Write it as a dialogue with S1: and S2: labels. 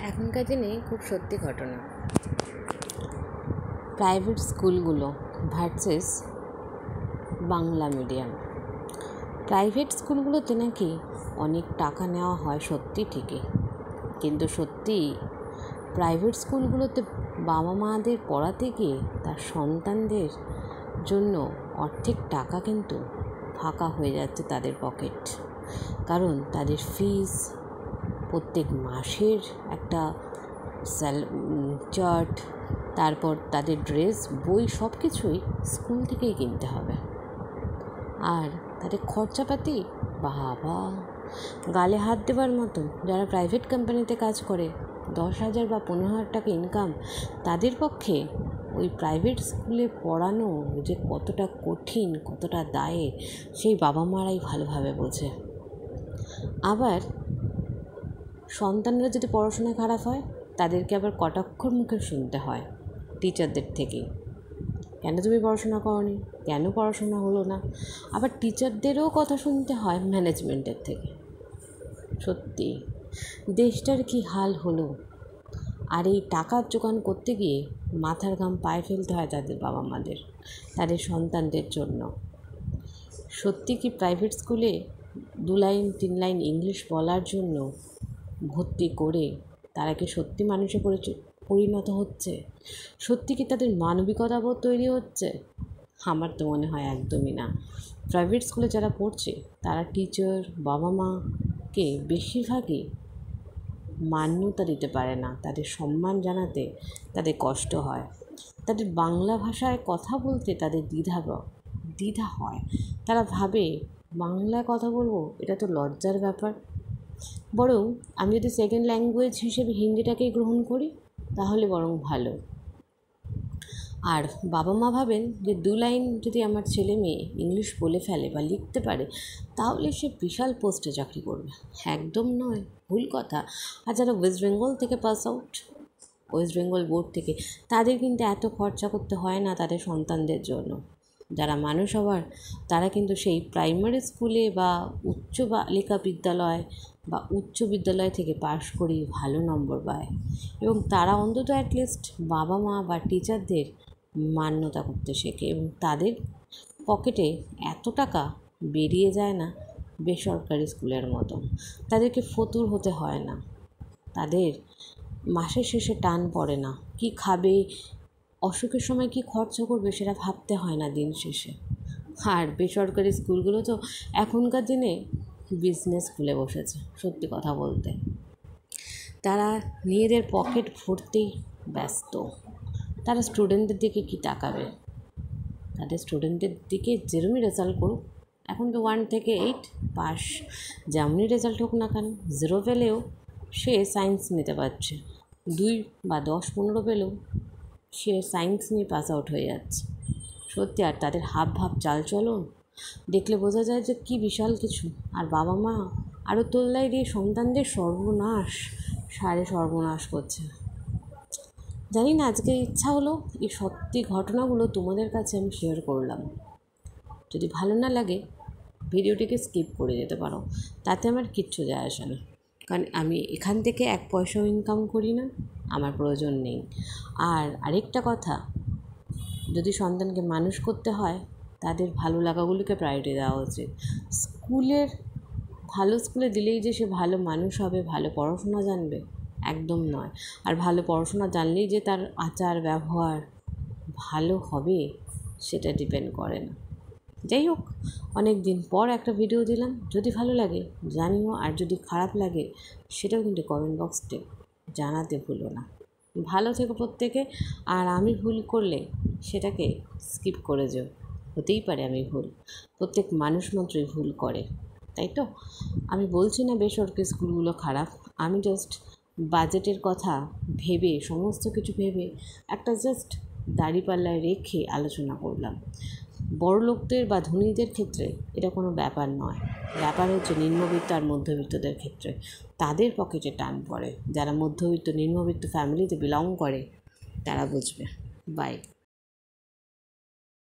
S1: এখনকার দিনে খুব সত্যি ঘটনা। প্রাইভেট স্কুলগুলো ভার্সেস বাংলা মিডিয়াম। প্রাইভেট স্কুলগুলোতে নাকি অনেক টাকা নেওয়া হয়, সত্যি ঠিকই, কিন্তু সত্যি প্রাইভেট স্কুলগুলোতে বাবা মাদের পড়াতে গিয়ে তার সন্তানদের জন্য অর্ধেক টাকা কিন্তু ফাঁকা হয়ে যাচ্ছে তাদের পকেট। কারণ তাদের ফিস, প্রত্যেক মাসের একটা চার্ট, তারপর তাদের ড্রেস, বই সব কিছুই স্কুল থেকেই কিনতে হবে। আর তাদের খরচাপাতি বাবা, গালে হাত দেওয়ার মতন। যারা প্রাইভেট কোম্পানিতে কাজ করে 10,000 বা 15,000 টাকা ইনকাম, তাদের পক্ষে ওই প্রাইভেট স্কুলে পড়ানো যে কতটা কঠিন, কতটা দায়ের, সেই বাবা মারাই ভালোভাবে বোঝে। আবার সন্তানরা যদি পড়াশোনা খারাপ হয়, তাদেরকে আবার কটাক্ষর মুখে শুনতে হয় টিচারদের থেকে, কেন তুমি পড়াশোনা করোনি, কেন পড়াশোনা হলো না। আবার টিচারদেরও কথা শুনতে হয় ম্যানেজমেন্টের থেকে। সত্যি দেশটার কি হাল হলো। আর এই টাকার জোগান করতে গিয়ে মাথার ঘাম পায়ে ফেলতে হয় তাদের বাবা মাদের, তাদের সন্তানদের জন্য। সত্যি কি প্রাইভেট স্কুলে 2 লাইন 3 লাইন ইংলিশ বলার জন্য ভর্তি করে তারা কি সত্যি মানুষে পরিণত হচ্ছে? সত্যি কি তাদের মানবিকতাবোধ তৈরি হচ্ছে? আমার তো মনে হয় একদমই না। প্রাইভেট স্কুলে যারা পড়ছে তারা টিচার, বাবা মাকে বেশিরভাগই মান্যতা দিতে পারে না, তাদের সম্মান জানাতে তাদের কষ্ট হয়, তাদের বাংলা ভাষায় কথা বলতে তাদের দ্বিধা হয়। তারা ভাবে বাংলায় কথা বলবো, এটা তো লজ্জার ব্যাপার। বরং আমি যদি সেকেন্ড ল্যাঙ্গুয়েজ হিসেবে হিন্দিটাকেই গ্রহণ করি তাহলে বরং ভালো। আর বাবা মা ভাবেন যে 2 লাইন যদি আমার ছেলে মেয়ে ইংলিশ বলে ফেলে বা লিখতে পারে, তাহলে সে বিশাল পোস্টে চাকরি করবে। একদম নয়, ভুল কথা। আর যারা ওয়েস্ট বেঙ্গল থেকে pass out, West Bengal board থেকে, তাদের কিন্তু এত খরচা করতে হয় না তাদের সন্তানদের জন্য। যারা মানুষ হবার, তারা কিন্তু সেই প্রাইমারি স্কুলে বা উচ্চ বালিকা বিদ্যালয় বা উচ্চ বিদ্যালয় থেকে পাশ করেই ভালো নম্বর পায়, এবং তারা অন্তত অ্যাটলিস্ট বাবা মা বা টিচারদের মান্যতা করতে শেখে, এবং তাদের পকেটে এত টাকা বেরিয়ে যায় না বেসরকারি স্কুলের মতো। তাদেরকে ফতুর হতে হয় না, তাদের মাসের শেষে টান পড়ে না, কি খাবে, অসুখের সময় কি খরচা করবে সেটা ভাবতে হয় না দিন শেষে। আর বেসরকারি স্কুলগুলো তো এখনকার দিনে বিজনেস খুলে বসেছে। সত্যি কথা বলতে তারা নিজেদের পকেট ভরতেই ব্যস্ত। তারা স্টুডেন্টদের দিকে কি তাকাবে? তাদের স্টুডেন্টদের দিকে যেরমই রেজাল্ট করুক, এখন তো 1 থেকে 8 পাস, যেমনই রেজাল্ট হোক না কেন, 0 পেলেও সে সায়েন্স নিতে পারছে, 2 বা 10-15 পেলেও সে সায়েন্স নিয়ে পাস আউট হয়ে যাচ্ছে। সত্যি, আর তাদের হাব ভাব চালচলন দেখলে বোঝা যায় যে কী বিশাল কিছু। আর বাবা মা আরও তোল্লাই দিয়ে সন্তানদের সর্বনাশ করছে। জানি না, আজকে ইচ্ছা হলো এই সত্যি ঘটনাগুলো তোমাদের কাছে আমি শেয়ার করলাম। যদি ভালো না লাগে ভিডিওটিকে স্কিপ করে যেতে পারো, তাতে আমার কিচ্ছু যায় আসে না। কারণ আমি এখান থেকে 1 পয়সাও ইনকাম করি না, আমার প্রয়োজন নেই। আর আরেকটা কথা, যদি সন্তানকে মানুষ করতে হয়, তাদের ভালো লাগাগুলোকে প্রায়োরিটি দেওয়া উচিত। ভালো স্কুলে দিলেই যে সে ভালো মানুষ হবে, ভালো পড়াশোনা জানবে, একদম নয়। আর ভালো পড়াশোনা জানলেই যে তার আচার ব্যবহার ভালো হবে, সেটা ডিপেন্ড করে না। যাই হোক, অনেক দিন পর একটা ভিডিও দিলাম। যদি ভালো লাগে জানিও, আর যদি খারাপ লাগে সেটাও কিন্তু কমেন্ট বক্সে জানাতে ভুলো না। ভালো থেকো প্রত্যেকে। আর আমি ভুল করলে সেটাকে স্কিপ করে যেও, হতেই পারে আমি ভুল, প্রত্যেক মানুষ মাত্রই ভুল করে, তাই তো। আমি বলছি না বেসরকারি স্কুলগুলো খারাপ, আমি জাস্ট বাজেটের কথা ভেবে, সমস্ত কিছু ভেবে একটা জাস্ট দাঁড়িপাল্লায় রেখে আলোচনা করলাম। বড় লোকদের বা ধনীদের ক্ষেত্রে এটা কোনো ব্যাপার নয়, ব্যাপার হচ্ছে নিম্নবিত্ত আর মধ্যবিত্তদের ক্ষেত্রে। তাদের পকেটে টান পড়ে। যারা মধ্যবিত্ত নিম্নবিত্ত ফ্যামিলিতে বিলং করে তারা বুঝবে। বাই।